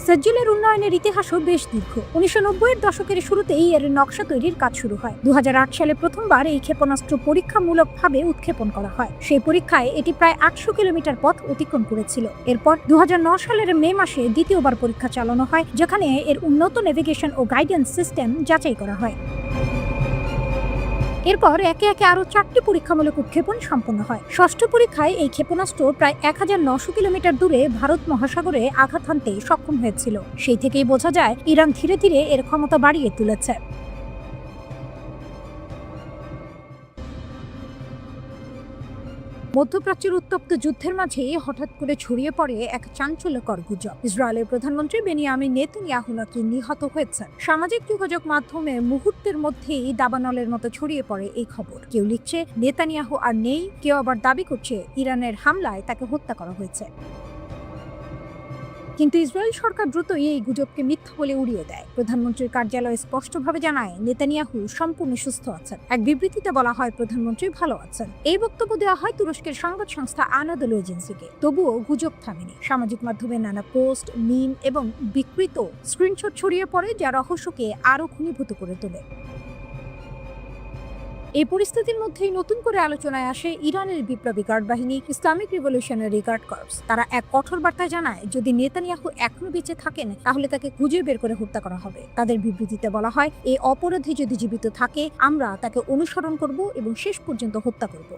সেজিলের উন্নয়নের ইতিহাসও বেশ দীর্ঘ। 1990-এর দশকের শুরুতেই এর নকশা তৈরির কাজ শুরু হয়। 2008 সালে প্রথমবার এই ক্ষেপণাস্ত্র পরীক্ষামূলকভাবে উৎক্ষেপণ করা হয়। সেই পরীক্ষায় এটি প্রায় 800 কিলোমিটার পথ অতিক্রম করেছিল। এরপর 2009 সালের মে মাসে দ্বিতীয়বার পরীক্ষা চালানো হয়, যেখানে এর উন্নত নেভিগেশন ও গাইডেন্স সিস্টেম যাচাই করা হয়। এরপর একে একে আরো 4টি পরীক্ষামূলক উৎক্ষেপণ সম্পন্ন হয়। ষষ্ঠ পরীক্ষায় এই ক্ষেপণাস্ত্র প্রায় 1900 কিলোমিটার দূরে ভারত মহাসাগরে আঘাত হানতে সক্ষম হয়েছিল। সেই থেকেই বোঝা যায় ইরান ধীরে ধীরে এর ক্ষমতা বাড়িয়ে তুলেছে। মধ্যপ্রাচ্যের উত্তপ্ত যুদ্ধের মাঝে হঠাৎ করে ছড়িয়ে পড়ে এক চাঞ্চল্যকর গুজব। ইসরায়েলের প্রধানমন্ত্রী বেনিয়ামিন নেতানিয়াহু নাকি নিহত হয়েছেন। সামাজিক যোগাযোগ মাধ্যমে মুহূর্তের মধ্যেই দাবানলের মতো ছড়িয়ে পড়ে এই খবর। কেউ লিখছে নেতানিয়াহু আর নেই, কেউ আবার দাবি করছে ইরানের হামলায় তাকে হত্যা করা হয়েছে। কিন্তু ইসরায়েল সরকার দ্রুতই এই গুজবকে মিথ্যা বলে উড়িয়ে দেয়। প্রধানমন্ত্রীর কার্যালয় স্পষ্টভাবে জানায় নেতানিয়াহু সম্পূর্ণ সুস্থ আছেন। এক বিবৃতিতে বলা হয় প্রধানমন্ত্রী ভালো আছেন। এই বক্তব্য দেওয়া হয় তুরস্কের সংবাদ সংস্থা আনাদোলু এজেন্সিকে। তবুও গুজব থামেনি। সামাজিক মাধ্যমে নানা পোস্ট, মিম এবং বিকৃত স্ক্রিনশট ছড়িয়ে পড়ে, যা রহস্যকে আরো ঘনীভূত করে তোলে। এই পরিস্থিতির মধ্যেই নতুন করে আলোচনায় আসে ইরানের বিপ্লবী গার্ড বাহিনী, ইসলামিক রিভলিউশনারি গার্ড কর্পস। তারা এক কঠোর বার্তায় জানায়, যদি নেতানিয়াহু এখনো বেঁচে থাকেন তাহলে তাকে খুঁজে বের করে হত্যা করা হবে। তাদের বিবৃতিতে বলা হয়, এই অপরাধী যদি জীবিত থাকে আমরা তাকে অনুসরণ করব এবং শেষ পর্যন্ত হত্যা করব।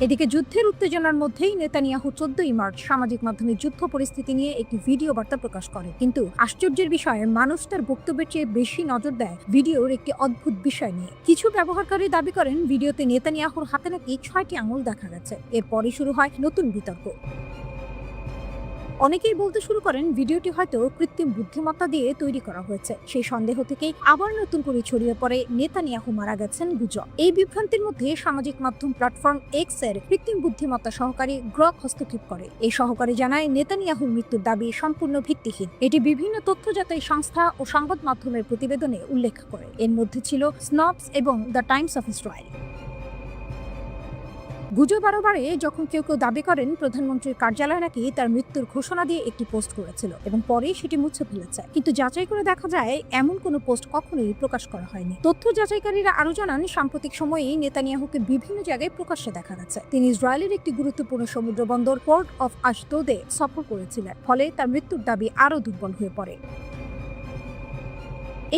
এদিকে যুদ্ধের উত্তেজনার মধ্যেই নেতানিয়াহু 14 মার্চ সামাজিক মাধ্যমে যুদ্ধ পরিস্থিতি নিয়ে একটি ভিডিও বার্তা প্রকাশ করে। কিন্তু আশ্চর্যের বিষয়ে মানুষ তার বক্তব্যের চেয়ে বেশি নজর দেয় ভিডিওর একটি অদ্ভুত বিষয় নিয়ে। কিছু ব্যবহারকারী দাবি করেন ভিডিওতে নেতানিয়াহুর হাতে নাকি 6টি আঙুল দেখা গেছে। এরপরই শুরু হয় নতুন বিতর্ক। অনেকেই বলতে শুরু করেন ভিডিওটি হয়তো কৃত্রিম বুদ্ধিমত্তা দিয়ে তৈরি করা হয়েছে। সেই সন্দেহ থেকেই আবার নতুন করে ছড়িয়ে পড়ে নেতানিয়াহু মারা গেছেন গুজব। এই বিভ্রান্তির মধ্যে সামাজিক মাধ্যম প্ল্যাটফর্ম এক্স এর কৃত্রিম বুদ্ধিমত্তা সহকারী গ্রক হস্তক্ষেপ করে। এই সহকারী জানায় নেতানিয়াহুর মৃত্যুর দাবি সম্পূর্ণ ভিত্তিহীন। এটি বিভিন্ন তথ্য যাচাই সংস্থা ও সংবাদ মাধ্যমের প্রতিবেদনে উল্লেখ করে। এর মধ্যে ছিল স্নপস এবং দ্য টাইমস অফ ইসরায়েল। গুজব আরও বাড়ে যখন কেউ কেউ দাবি করেন প্রধানমন্ত্রীর কার্যালয় নাকি তার মৃত্যুর ঘোষণা দিয়ে একটি পোস্ট করেছিল এবং পরেই সেটি মুছে ফেলেছে। কিন্তু যাচাই করে দেখা যায় এমন কোনো পোস্ট কখনোই প্রকাশ করা হয়নি। তথ্য যাচাইকারীরা আরও জানান, সাম্প্রতিক সময়েই নেতানিয়াহুকে বিভিন্ন জায়গায় প্রকাশ্যে দেখা গেছে। তিনি ইসরায়েলের একটি গুরুত্বপূর্ণ সমুদ্র বন্দর পোর্ট অফ আশদোদে সফর করেছিলেন। ফলে তার মৃত্যুর দাবি আরও দুর্বল হয়ে পড়ে।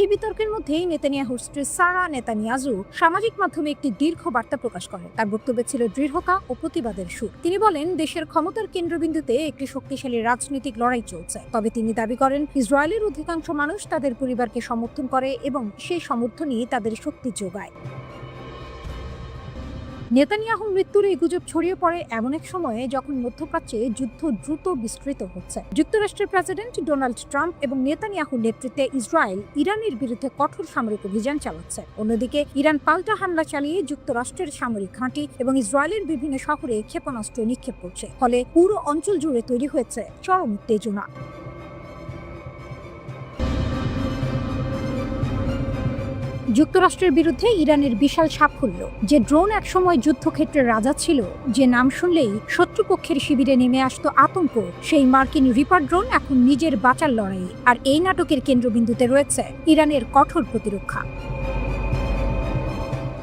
এই বিতর্কের মধ্যেই নেতানিয়াহুর স্ত্রী সারা নেতানিয়াহু সামাজিক মাধ্যমে একটি দীর্ঘ বার্তা প্রকাশ করেন। তার বক্তব্যে ছিল দৃঢ়তা ও প্রতিবাদের সুর। তিনি বলেন, দেশের ক্ষমতার কেন্দ্রবিন্দুতে একটি শক্তিশালী রাজনৈতিক লড়াই চলছে। তবে তিনি দাবি করেন ইসরায়েলের অধিকাংশ মানুষ তাদের পরিবারকে সমর্থন করে এবং সেই সমর্থনই তাদের শক্তি যোগায়। নেতানিয়াহুর মৃত্যুর এই গুজব ছড়িয়ে পড়ে এমন এক সময়ে যখন মধ্যপ্রাচ্যে যুদ্ধ দ্রুত বিস্তৃত হচ্ছে। যুক্তরাষ্ট্রের প্রেসিডেন্ট ডোনাল্ড ট্রাম্প এবং নেতানিয়াহুর নেতৃত্বে ইসরায়েল ইরানের বিরুদ্ধে কঠোর সামরিক অভিযান চালাচ্ছে। অন্যদিকে ইরান পাল্টা হামলা চালিয়ে যুক্তরাষ্ট্রের সামরিক ঘাঁটি এবং ইসরায়েলের বিভিন্ন শহরে ক্ষেপণাস্ত্র নিক্ষেপ করছে। ফলে পুরো অঞ্চল জুড়ে তৈরি হয়েছে চরম উত্তেজনা। যুক্তরাষ্ট্রের বিরুদ্ধে ইরানের বিশাল সাফল্য। যে ড্রোন একসময় যুদ্ধক্ষেত্রের রাজা ছিল, যে নাম শুনলেই শত্রুপক্ষের শিবিরে নেমে আসতো আতঙ্ক, সেই মার্কিন রিপার ড্রোন এখন নিজের বাঁচার লড়াই। আর এই নাটকের কেন্দ্রবিন্দুতে রয়েছে ইরানের কঠোর প্রতিরক্ষা।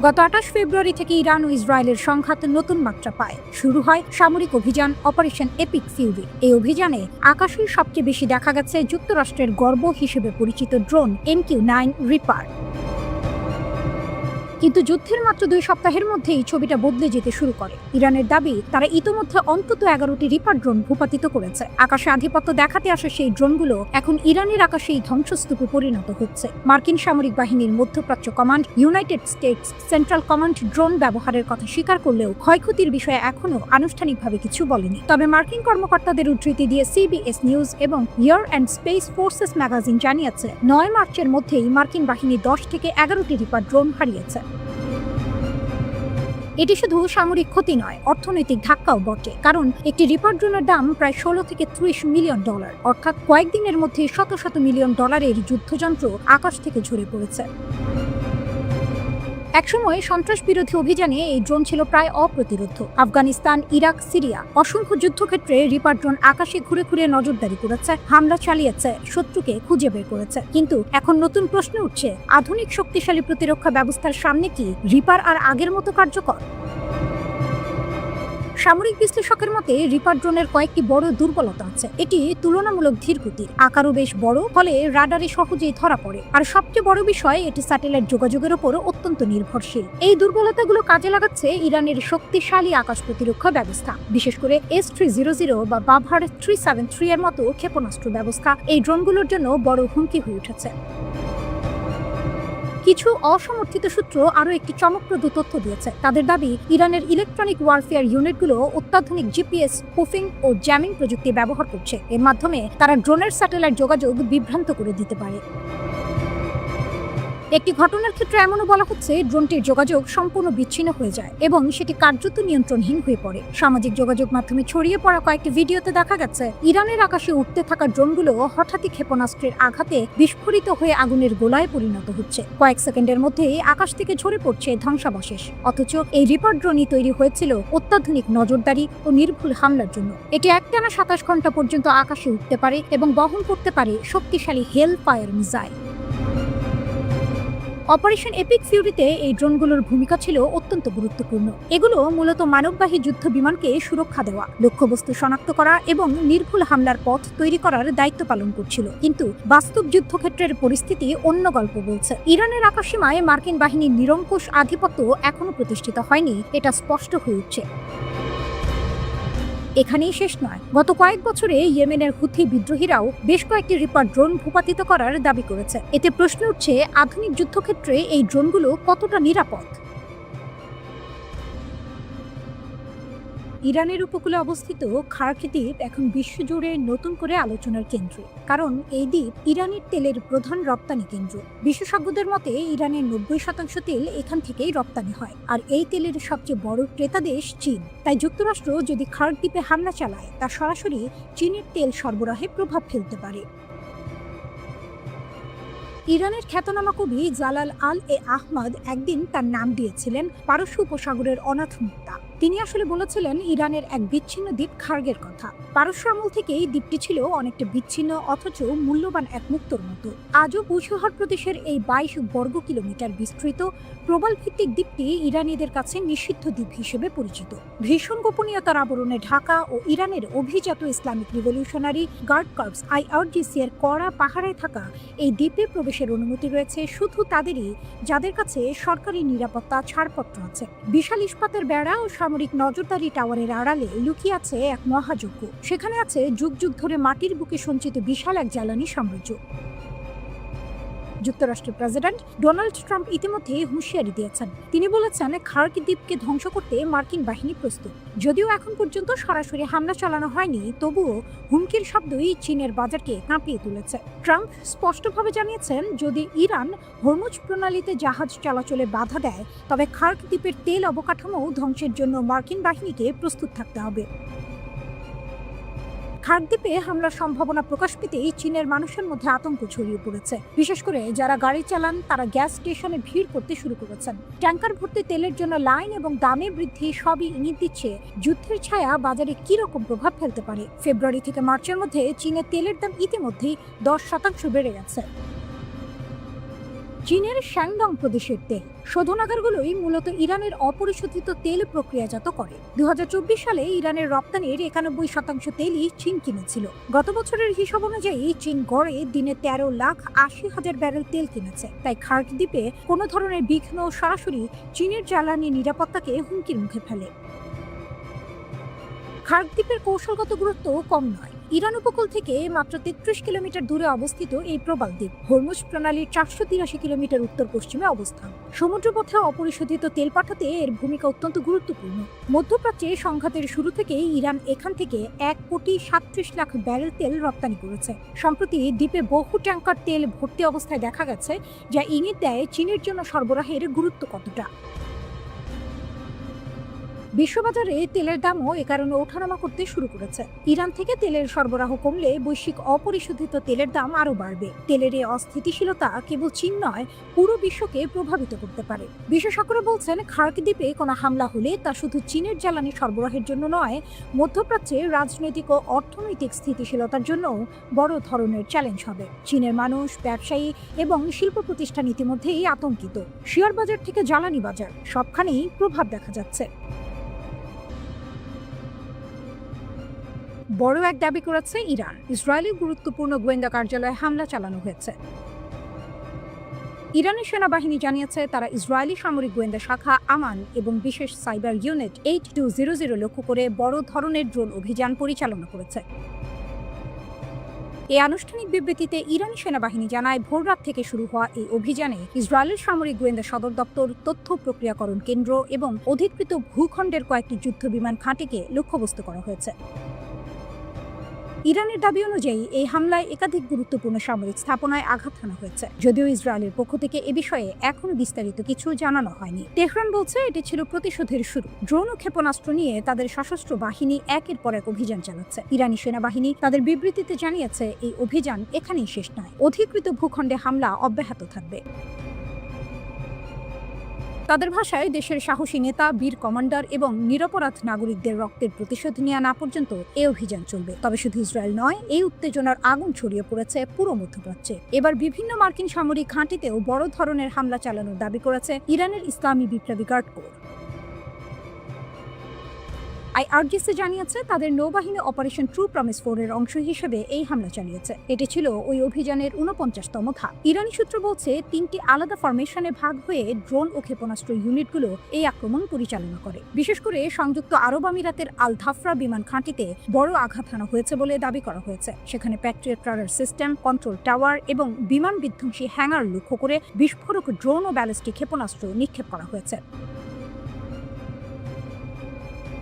গত 28 ফেব্রুয়ারি থেকে ইরান ও ইসরায়েলের সংঘাত নতুন মাত্রা পায়। শুরু হয় সামরিক অভিযান অপারেশন এপিক ফিউরি। এই অভিযানে আকাশেই সবচেয়ে বেশি দেখা গেছে যুক্তরাষ্ট্রের গর্ব হিসেবে পরিচিত ড্রোন MQ-9 রিপার। কিন্তু যুদ্ধের মাত্র 2 সপ্তাহের মধ্যেই ছবিটা বদলে যেতে শুরু করে। ইরানের দাবি, তারা ইতোমধ্যে অন্তত 11টি রিপার ড্রোন ভূপাতিত করেছে। আকাশে আধিপত্য দেখাতে আসা সেই ড্রোনগুলো এখন ইরানের আকাশেই ধ্বংসস্তূপে পরিণত হচ্ছে। মার্কিন সামরিক বাহিনীর মধ্যপ্রাচ্য command, United states central command drone ব্যবহারের কথা স্বীকার করলেও ক্ষয়ক্ষতির বিষয়ে এখনও আনুষ্ঠানিকভাবে কিছু বলেনি। তবে মার্কিন কর্মকর্তাদের উদ্ধৃতি দিয়ে CBS নিউজ এবং air and space forces magazine জানিয়েছে, 9 মার্চের মধ্যেই মার্কিন বাহিনী 10 থেকে 11টি রিপার ড্রোন হারিয়েছে। এটি শুধু সামরিক ক্ষতি নয়, অর্থনৈতিক ধাক্কাও বটে। কারণ একটি রিপার ড্রোনের দাম প্রায় 16 থেকে 30 মিলিয়ন ডলার, অর্থাৎ কয়েকদিনের মধ্যে শত শত মিলিয়ন ডলারের যুদ্ধযন্ত্র আকাশ থেকে ঝরে পড়েছে। একসময় সন্ত্রাস বিরোধী অভিযানে এই ড্রোন ছিল প্রায় অপ্রতিরোধ্য। আফগানিস্তান, ইরাক, সিরিয়া অসংখ্য যুদ্ধক্ষেত্রে রিপার ড্রোন আকাশে ঘুরে ঘুরে নজরদারি করেছে, হামলা চালিয়েছে, শত্রুকে খুঁজে বের করেছে। কিন্তু এখন নতুন প্রশ্ন উঠছে, আধুনিক শক্তিশালী প্রতিরক্ষা ব্যবস্থার সামনে কি রিপার আর আগের মতো কার্যকর? সামরিক বিশ্লেষকের মতে রিপার ড্রোনের কয়েকটি বড় দুর্বলতা আছে। এটি তুলনামূলক ধীরগতির, আকারও বেশ বড়, ফলে রাডারে সহজেই ধরা পড়ে। আর সবচেয়ে বড় বিষয়, এটি স্যাটেলাইট যোগাযোগের উপর অত্যন্ত নির্ভরশীল। এই দুর্বলতাগুলো কাজে লাগাচ্ছে ইরানের শক্তিশালী আকাশ প্রতিরক্ষা ব্যবস্থা, বিশেষ করে S-300 বা বাভার 373 এর মতো ক্ষেপণাস্ত্র ব্যবস্থা এই ড্রোনগুলোর জন্য বড় হুমকি হয়ে উঠেছে। কিছু অসমর্থিত সূত্র আরও একটি চমকপ্রদ তথ্য দিয়েছে। তাদের দাবি, ইরানের ইলেকট্রনিক ওয়ারফেয়ার ইউনিটগুলো অত্যাধুনিক GPS, স্পুফিং ও জ্যামিং প্রযুক্তি ব্যবহার করছে। এর মাধ্যমে তারা ড্রোনের স্যাটেলাইট যোগাযোগ বিভ্রান্ত করে দিতে পারে। একটি ঘটনার ক্ষেত্রে এমনও বলা হচ্ছে ড্রোনটির যোগাযোগ সম্পূর্ণ বিচ্ছিন্ন হয়ে যায় এবং সেটি কার্যত নিয়ন্ত্রণহীন হয়ে পড়ে। সামাজিক যোগাযোগ মাধ্যমে ছড়িয়ে পড়া কয়েকটি ভিডিওতে দেখা গেছে ইরানের আকাশে উঠতে থাকা ড্রোনগুলো হঠাৎই ক্ষেপণাস্ত্রের আঘাতে বিস্ফোরিত হয়ে আগুনের গোলায় পরিণত হচ্ছে। কয়েক সেকেন্ডের মধ্যেই আকাশ থেকে ঝরে পড়ছে ধ্বংসাবশেষ। অথচ এই রিপার ড্রোনই তৈরি হয়েছিল অত্যাধুনিক নজরদারি ও নির্ভুল হামলার জন্য। এটি একটানা 27 ঘন্টা পর্যন্ত আকাশে উঠতে পারে এবং বহন করতে পারে শক্তিশালী Hellfire missile. Operation epic ফিউরিতে এই ড্রোনগুলোর ভূমিকা ছিল অত্যন্ত গুরুত্বপূর্ণ। এগুলো মূলত মানববাহী যুদ্ধ বিমানকে সুরক্ষা দেওয়া, লক্ষ্যবস্তু শনাক্ত করা এবং নির্ভুল হামলার পথ তৈরি করার দায়িত্ব পালন করছিল। কিন্তু বাস্তব যুদ্ধক্ষেত্রের পরিস্থিতি অন্য গল্প বলছে। ইরানের আকাশসীমায় মার্কিন বাহিনীর নিরঙ্কুশ আধিপত্য এখনো প্রতিষ্ঠিত হয়নি, এটা স্পষ্ট হয়ে উঠছে। এখানেই শেষ নয়, গত কয়েক বছরে ইয়েমেনের হুথি বিদ্রোহীরাও বেশ কয়েকটি রিপার ড্রোন ভূপাতিত করার দাবি করেছে। এতে প্রশ্ন উঠছে, আধুনিক যুদ্ধক্ষেত্রে এই ড্রোনগুলো কতটা নিরাপদ? ইরানের উপকূলে অবস্থিত খার্কি দ্বীপ এখন বিশ্বজুড়ে নতুন করে আলোচনার কেন্দ্রে, কারণ এই দ্বীপ ইরানের তেলের প্রধান রপ্তানি কেন্দ্র। বিশেষজ্ঞদের মতে ইরানের 90% তেল এখান থেকেই রপ্তানি হয়, আর এই তেলের সবচেয়ে বড় ক্রেতা দেশ চীন। তাই যুক্তরাষ্ট্র যদি খার্ক দ্বীপে হামলা চালায়, তা সরাসরি চীনের তেল সরবরাহে প্রভাব ফেলতে পারে। ইরানের খ্যাতনামা কবি জালাল আল-আহমদ একদিন তার নাম দিয়েছিলেন পারস্য উপসাগরের অনাথ মুক্তা। তিনি আসলে বলেছিলেন ইরানের এক বিচ্ছিন্ন দ্বীপ খার্গের কথা। পারস্য আমল থেকেই দ্বীপটি ছিল অনেকটা বিচ্ছিন্ন অথচ মূল্যবান এক মুক্তোর মতো। আজও বুশহর প্রদেশের এই 22 বর্গ কিলোমিটার বিস্তৃত প্রবাল ভিত্তিক দ্বীপটি ইরানিদের কাছে নিষিদ্ধ দ্বীপ হিসেবে পরিচিত। ভীষণ গোপনীয়তার আবরণে ঢাকা ও ইরানের অভিজাত Islamic revolutionary guard corps IRGC এর কড়া পাহারায় থাকা এই দ্বীপে প্রবেশের অনুমতি রয়েছে শুধু তাদেরই যাদের কাছে সরকারি নিরাপত্তা ছাড়পত্র আছে। বিশাল ইস্পাতের বেড়া ও সামরিক নজরদারি টাওয়ারের আড়ালে লুকিয়ে আছে এক মহাযজ্ঞ। সেখানে আছে যুগ যুগ ধরে মাটির বুকে সঞ্চিত বিশাল এক জ্বালানি সাম্রাজ্য। যুক্তরাষ্ট্রের প্রেসিডেন্ট ডোনাল্ড ট্রাম্প ইতিমধ্যে হুঁশিয়ারি দিয়েছেন। তিনি বলেছেন খার্ক দ্বীপকে ধ্বংস করতে মার্কিন বাহিনী প্রস্তুত। যদিও এখন পর্যন্ত সরাসরি হামলা চালানো হয়নি, তবুও হুমকির শব্দই চীনের বাজারকে কাঁপিয়ে তুলেছে। ট্রাম্প স্পষ্টভাবে জানিয়েছেন, যদি ইরান হরমুজ প্রণালীতে জাহাজ চলাচলে বাধা দেয়, তবে খার্ক দ্বীপের তেল অবকাঠামো ধ্বংসের জন্য মার্কিন বাহিনীকে প্রস্তুত থাকতে হবে। খার্ক দ্বীপে হামলার সম্ভাবনা প্রকাশ পেতেই চীনের মানুষের মধ্যে আতঙ্ক ছড়িয়ে পড়েছে। বিশেষ করে যারা গাড়ি চালান তারা গ্যাস স্টেশনে ভিড় করতে শুরু করেছেন। ট্যাঙ্কার ভর্তি তেলের জন্য লাইন এবং দামে বৃদ্ধি সবই ইঙ্গিত দিচ্ছে যুদ্ধের ছায়া বাজারে কি রকম প্রভাব ফেলতে পারে। ফেব্রুয়ারি থেকে মার্চের মধ্যে চীনের তেলের দাম ইতিমধ্যেই 10% বেড়ে গেছে। চীনের শ্যাংডং প্রদেশের তেল শোধনাগারগুলোই মূলত ইরানের অপরিশোধিত তেল প্রক্রিয়াজাত করে। 2024 সালে ইরানের রপ্তানির 91% তেলই চীন কিনেছিল। গত বছরের হিসাব অনুযায়ী চীন গড়ে দিনে 13,80,000 ব্যারেল তেল কিনেছে। তাই খার্ক দ্বীপে কোনো ধরনের বিঘ্ন সরাসরি চীনের জ্বালানি নিরাপত্তাকে হুমকির মুখে ফেলে। খার্ক দ্বীপের কৌশলগত গুরুত্ব কম নয়। ইরান উপকূল থেকে মাত্র 33 কিলোমিটার দূরে অবস্থিত এই প্রবাল দ্বীপ হরমুজ প্রণালীর 483 কিলোমিটার উত্তর পশ্চিমে অবস্থান। সমুদ্রপথে অপরিশোধিত তেল পাঠাতে এর ভূমিকা অত্যন্ত গুরুত্বপূর্ণ। মধ্যপ্রাচ্যে সংঘাতের শুরু থেকেই ইরান এখান থেকে 1,37,00,000 ব্যারেল তেল রপ্তানি করেছে। সম্প্রতি দ্বীপে বহু ট্যাঙ্কার তেল ভর্তি অবস্থায় দেখা গেছে, যা ইঙ্গিত দেয় চীনের জন্য সরবরাহের গুরুত্ব কতটা। বিশ্ববাজারে তেলের দামও এ কারণে ওঠানামা করতে শুরু করেছে। ইরান থেকে তেলের সরবরাহ কমলে বৈশ্বিক অপরিশোধিত তেলের দাম আরও বাড়বে। তেলের এই অস্থিতিশীলতা কেবল চীন নয়, পুরো বিশ্বকে প্রভাবিত করতে পারে। বিশেষজ্ঞরা বলছেন, খার্ক দ্বীপে কোনো হামলা হলে তা শুধু চীনের জ্বালানি সরবরাহের জন্য নয়, মধ্যপ্রাচ্যের রাজনৈতিক ও অর্থনৈতিক স্থিতিশীলতার জন্য বড় ধরনের চ্যালেঞ্জ হবে। চীনের মানুষ, ব্যবসায়ী এবং শিল্প প্রতিষ্ঠান ইতিমধ্যেই আতঙ্কিত। শেয়ার বাজার থেকে জ্বালানি বাজার সবখানেই প্রভাব দেখা যাচ্ছে। বড় এক দাবি করেছে ইরান। ইসরায়েলি গুরুত্বপূর্ণ গোয়েন্দা কার্যালয়ে হামলা চালানো হয়েছে। ইরানের সেনাবাহিনী জানিয়েছে তারা ইসরায়েলি সামরিক গোয়েন্দা শাখা আমান এবং বিশেষ সাইবার ইউনিট 8200 লক্ষ্য করে বড় ধরনের ড্রোন অভিযান পরিচালনা করেছে। এই আনুষ্ঠানিক বিবৃতিতে ইরানি সেনাবাহিনী জানায়, ভোররাত থেকে শুরু হওয়া এই অভিযানে ইসরায়েলের সামরিক গোয়েন্দা সদর দপ্তর, তথ্য প্রক্রিয়াকরণ কেন্দ্র এবং অধিকৃত ভূখণ্ডের কয়েকটি যুদ্ধ বিমান ঘাঁটিকে লক্ষ্যবস্তু করা হয়েছে। ইরানের দাবি অনুযায়ী এই হামলায় একাধিক গুরুত্বপূর্ণ সামরিক স্থাপনায় আঘাত হানা হয়েছে, যদিও ইসরায়েলের পক্ষ থেকে এ বিষয়ে এখনো বিস্তারিত কিছু জানানো হয়নি। তেহরান বলছে এটি ছিল প্রতিশোধের শুরু। ড্রোন ও ক্ষেপণাস্ত্র নিয়ে তাদের সশস্ত্র বাহিনী একের পর এক অভিযান চালাচ্ছে। ইরানি সেনাবাহিনী তাদের বিবৃতিতে জানিয়েছে এই অভিযান এখানেই শেষ নয়, অধিকৃত ভূখণ্ডে হামলা অব্যাহত থাকবে। তাদের ভাষায় দেশের সাহসী নেতা, বীর কমান্ডার এবং নিরপরাধ নাগরিকদের রক্তের প্রতিশোধ নেওয়া না পর্যন্ত এই অভিযান চলবে। তবে শুধু ইসরায়েল নয়, এই উত্তেজনার আগুন ছড়িয়ে পড়েছে পুরো মধ্যপ্রাচ্যে। এবার বিভিন্ন মার্কিন সামরিক ঘাঁটিতেও বড় ধরনের হামলা চালানোর দাবি করেছে ইরানের ইসলামী বিপ্লবী গার্ড কোর। আইআরজিসি জানিয়েছে তাদের নৌবাহিনী অপারেশন ট্রু প্রমিস 4 এর অংশ হিসেবে এই হামলা চালিয়েছে। এটি ছিল ওই অভিযানের 49তম ধাপ। ইরানি সূত্র বলছে 3টি আলাদা ফরমেশনে ভাগ হয়ে ড্রোন ও ক্ষেপণাস্ত্র ইউনিটগুলো এই আক্রমণ পরিচালনা করে। বিশেষ করে সংযুক্ত আরব আমিরাতের আল ধাফরা বিমান ঘাঁটিতে বড় আঘাত হানা হয়েছে বলে দাবি করা হয়েছে। সেখানে Patriot radar system, control tower এবং বিমান বিধ্বংসী হ্যাঙ্গার লক্ষ্য করে বিস্ফোরক ড্রোন ও ব্যালিস্টিক ক্ষেপণাস্ত্র নিক্ষেপ করা হয়েছে।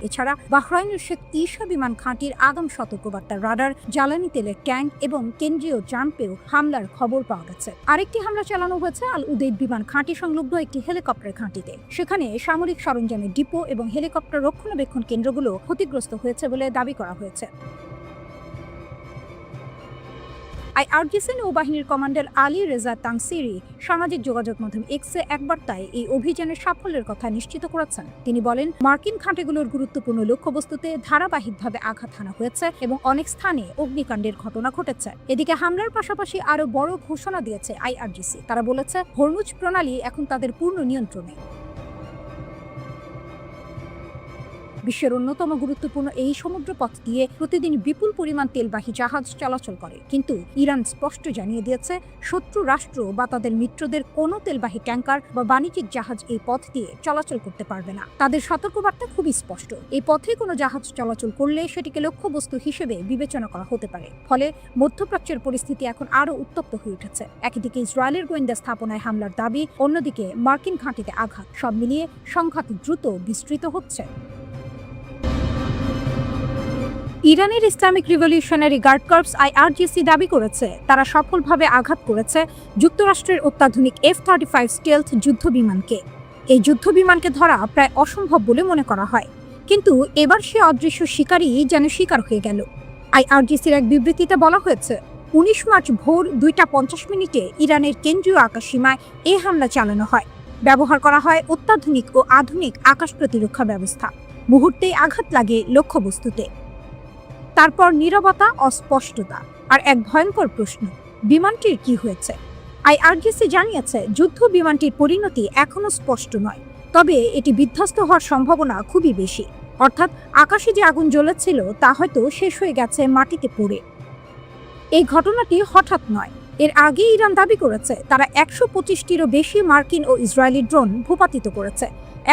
এছাড়া বাহরাইনের শেখ ঈসা বিমান ঘাঁটির আগাম সতর্কবার্তা রাডার, জ্বালানি তেলের ট্যাঙ্ক এবং কেন্দ্রীয় জাম্পেও হামলার খবর পাওয়া গেছে। আরেকটি হামলা চালানো হয়েছে আল উদেইদ বিমান ঘাঁটি সংলগ্ন একটি হেলিকপ্টার ঘাঁটিতে। সেখানে সামরিক সরঞ্জামের ডিপো এবং হেলিকপ্টার রক্ষণাবেক্ষণ কেন্দ্রগুলো ক্ষতিগ্রস্ত হয়েছে বলে দাবি করা হয়েছে। আইআরজিসি নৌবাহিনীর কমান্ডার আলী রেজা তাংসিরি সামাজিক যোগাযোগ মাধ্যম এক্সে এক বার্তায় এই অভিযানের সাফল্যের কথা নিশ্চিত করেছেন। তিনি বলেন, মার্কিন ঘাঁটিগুলোর গুরুত্বপূর্ণ লক্ষ্যবস্তুতে ধারাবাহিকভাবে আঘাত হানা হয়েছে এবং অনেক স্থানে অগ্নিকাণ্ডের ঘটনা ঘটেছে। এদিকে হামলার পাশাপাশি আরও বড় ঘোষণা দিয়েছে আইআরজিসি। তারা বলেছে হরমুজ প্রণালী এখন তাদের পূর্ণ নিয়ন্ত্রণে। বিশ্বের অন্যতম গুরুত্বপূর্ণ এই সমুদ্র পথ দিয়ে প্রতিদিন বিপুল পরিমাণ তেলবাহী জাহাজ চলাচল করে, কিন্তু ইরান স্পষ্ট জানিয়ে দিয়েছে শত্রু রাষ্ট্র বা তাদের মিত্রদের কোনো তেলবাহী ট্যাঙ্কার বা বাণিজ্যিক জাহাজ এই পথ দিয়ে চলাচল করতে পারবে না। তাদের সতর্কবার্তা খুবই স্পষ্ট, এই পথে কোনো জাহাজ চলাচল করলে সেটিকে লক্ষ্যবস্তু হিসেবে বিবেচনা করা হতে পারে। ফলে মধ্যপ্রাচ্যের পরিস্থিতি এখন আরও উত্তপ্ত হয়ে উঠেছে। একদিকে ইসরায়েলের গোয়েন্দা স্থাপনায় হামলার দাবি, অন্যদিকে মার্কিন ঘাঁটিতে আঘাত। সব মিলিয়ে সংঘাত দ্রুত বিস্তৃত হচ্ছে। ইরানের Islamic revolutionary guard corps IRGC দাবি করেছে তারা সফলভাবে আঘাত করেছে যুক্তরাষ্ট্রের অত্যাধুনিক F-35 স্টেলথ যুদ্ধ বিমানকে। এই যুদ্ধ বিমানকে ধরা প্রায় অসম্ভব বলে মনে করা হয়, কিন্তু এবার সে অদৃশ্য শিকারই যেন শিকার হয়ে গেল। আইআরজিসির এক বিবৃতিতে বলা হয়েছে 19 মার্চ ভোর 2:50 ইরানের কেন্দ্রীয় আকাশসীমায় এই হামলা চালানো হয়। ব্যবহার করা হয় অত্যাধুনিক ও আধুনিক আকাশ প্রতিরক্ষা ব্যবস্থা। মুহূর্তেই আঘাত লাগে লক্ষ্যবস্তুতে। তারপর নীরবতা, অস্পষ্টতা আর এক ভয়ঙ্কর প্রশ্ন, বিমানটির কি হয়েছে? আইআরজিসি জানিয়েছে যুদ্ধ বিমানটির পরিণতি এখনো স্পষ্ট নয়, তবে এটি বিধ্বস্ত হওয়ার সম্ভাবনা খুবই বেশি। অর্থাৎ আকাশে যে আগুন জ্বলেছিল তা হয়তো শেষ হয়ে গেছে মাটিতে পড়ে। এই ঘটনাটি হঠাৎ নয়। এর আগে ইরান দাবি করেছে তারা 125টিরও বেশি মার্কিন ও ইসরায়েলি ড্রোন ভূপাতিত করেছে।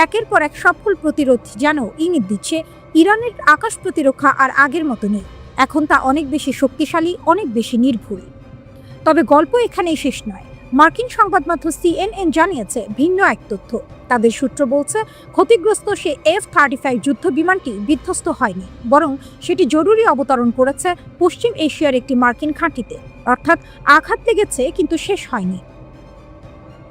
একের পর এক সফল প্রতিরোধ যেন ইঙ্গিত দিচ্ছে ইরানের আকাশ প্রতিরক্ষা আর আগের মতো নেই। এখন তা অনেক বেশি শক্তিশালী, অনেক বেশি নির্ভুল। তবে গল্প এখানেই শেষ নয়। মার্কিন সংবাদ মাধ্যম CNN জানিয়েছে ভিন্ন এক তথ্য। তাদের সূত্র বলছে ক্ষতিগ্রস্ত সে F-35 যুদ্ধ বিমানটি বিধ্বস্ত হয়নি, বরং সেটি জরুরি অবতরণ করেছে পশ্চিম এশিয়ার একটি মার্কিন ঘাঁটিতে। অর্থাৎ আঘাত লেগেছে কিন্তু শেষ হয়নি।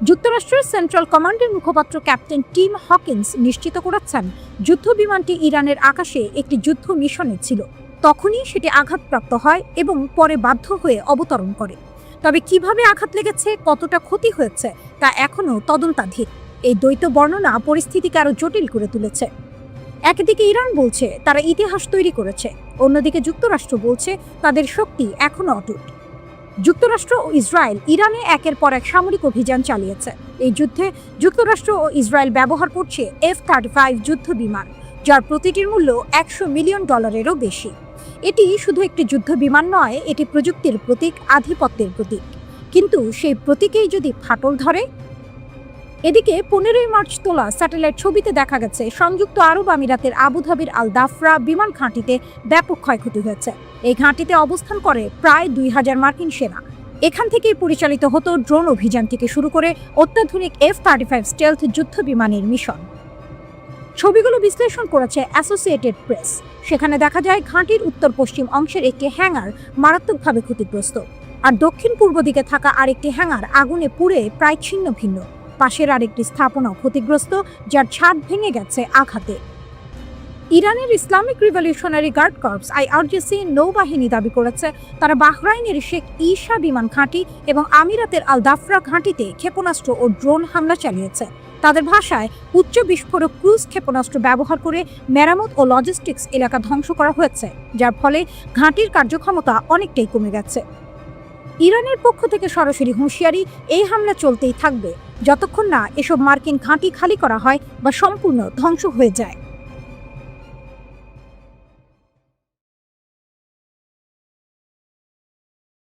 যুক্তরাষ্ট্রের সেন্ট্রাল কমান্ডের মুখপাত্র ক্যাপ্টেন টিম হকিন্স নিশ্চিত করেছেন যুদ্ধ বিমানটি ইরানের আকাশে একটি যুদ্ধ মিশনে ছিল। তখনই সেটি আঘাতপ্রাপ্ত হয় এবং পরে বাধ্য হয়ে অবতরণ করে। তবে কিভাবে আঘাত লেগেছে, কতটা ক্ষতি হয়েছে তা এখনও তদন্তাধীন। এই দ্বৈত বর্ণনা পরিস্থিতিকে আরও জটিল করে তুলেছে। একদিকে ইরান বলছে তারা ইতিহাস তৈরি করেছে, অন্যদিকে যুক্তরাষ্ট্র বলছে তাদের শক্তি এখনও অটুট। যুক্তরাষ্ট্র ও ইসরায়েল ইরানে একের পর এক সামরিক অভিযান চালিয়েছে। এই যুদ্ধে যুক্তরাষ্ট্র ও ইসরায়েল ব্যবহার করছে F-35 যুদ্ধ বিমান, যার প্রতিটির মূল্য $100 মিলিয়নেরও বেশি। এটি শুধু একটি যুদ্ধ বিমান নয়, এটি প্রযুক্তির প্রতীক, আধিপত্যের প্রতীক। কিন্তু সেই প্রতীকেই যদি ফাটল ধরে। এদিকে 15 মার্চ তোলা স্যাটেলাইট ছবিতে দেখা গেছে সংযুক্ত আরব আমিরাতের আবুধাবির আল দাফরা বিমান ঘাঁটিতে ব্যাপক ক্ষয়ক্ষতি হয়েছে। এই ঘাঁটিতে অবস্থান করে প্রায় 2000 মার্কিন সেনা। এখান থেকেই পরিচালিত হতো ড্রোন অভিযান থেকে শুরু করে অত্যাধুনিক F-35 স্টেলথ যুদ্ধ বিমানের মিশন। ছবিগুলো বিশ্লেষণ করেছে অ্যাসোসিয়েটেড প্রেস। সেখানে দেখা যায় ঘাঁটির উত্তর পশ্চিম অংশের একটি হ্যাঙ্গার মারাত্মকভাবে ক্ষতিগ্রস্ত, আর দক্ষিণ পূর্ব দিকে থাকা আরেকটি হ্যাঙ্গার আগুনে পুড়ে প্রায় ছিন্ন ভিন্ন। পাশের আরেকটি স্থাপনাও ক্ষতিগ্রস্ত, যার ছাদ ভেঙে গেছে আঘাতে। ইরানের Islamic revolutionary guard corps IRGC নৌবাহিনী দাবি করেছে তারা বাহরাইনের শেখ ঈসা বিমান ঘাঁটি এবং আমিরাতের আল দাফরা ঘাঁটিতে ক্ষেপণাস্ত্র ও ড্রোন হামলা চালিয়েছে। তাদের ভাষায় উচ্চ বিস্ফোরক ক্রুজ ক্ষেপণাস্ত্র ব্যবহার করে মেরামত ও লজিস্টিক্স এলাকা ধ্বংস করা হয়েছে, যার ফলে ঘাঁটির কার্যক্ষমতা অনেকটাই কমে গেছে। ইরানের পক্ষ থেকে সরাসরি হুঁশিয়ারি, এই হামলা চলতেই থাকবে যতক্ষণ না এসব মার্কিন ঘাঁটি খালি করা হয় বা সম্পূর্ণ ধ্বংস হয়ে যায়।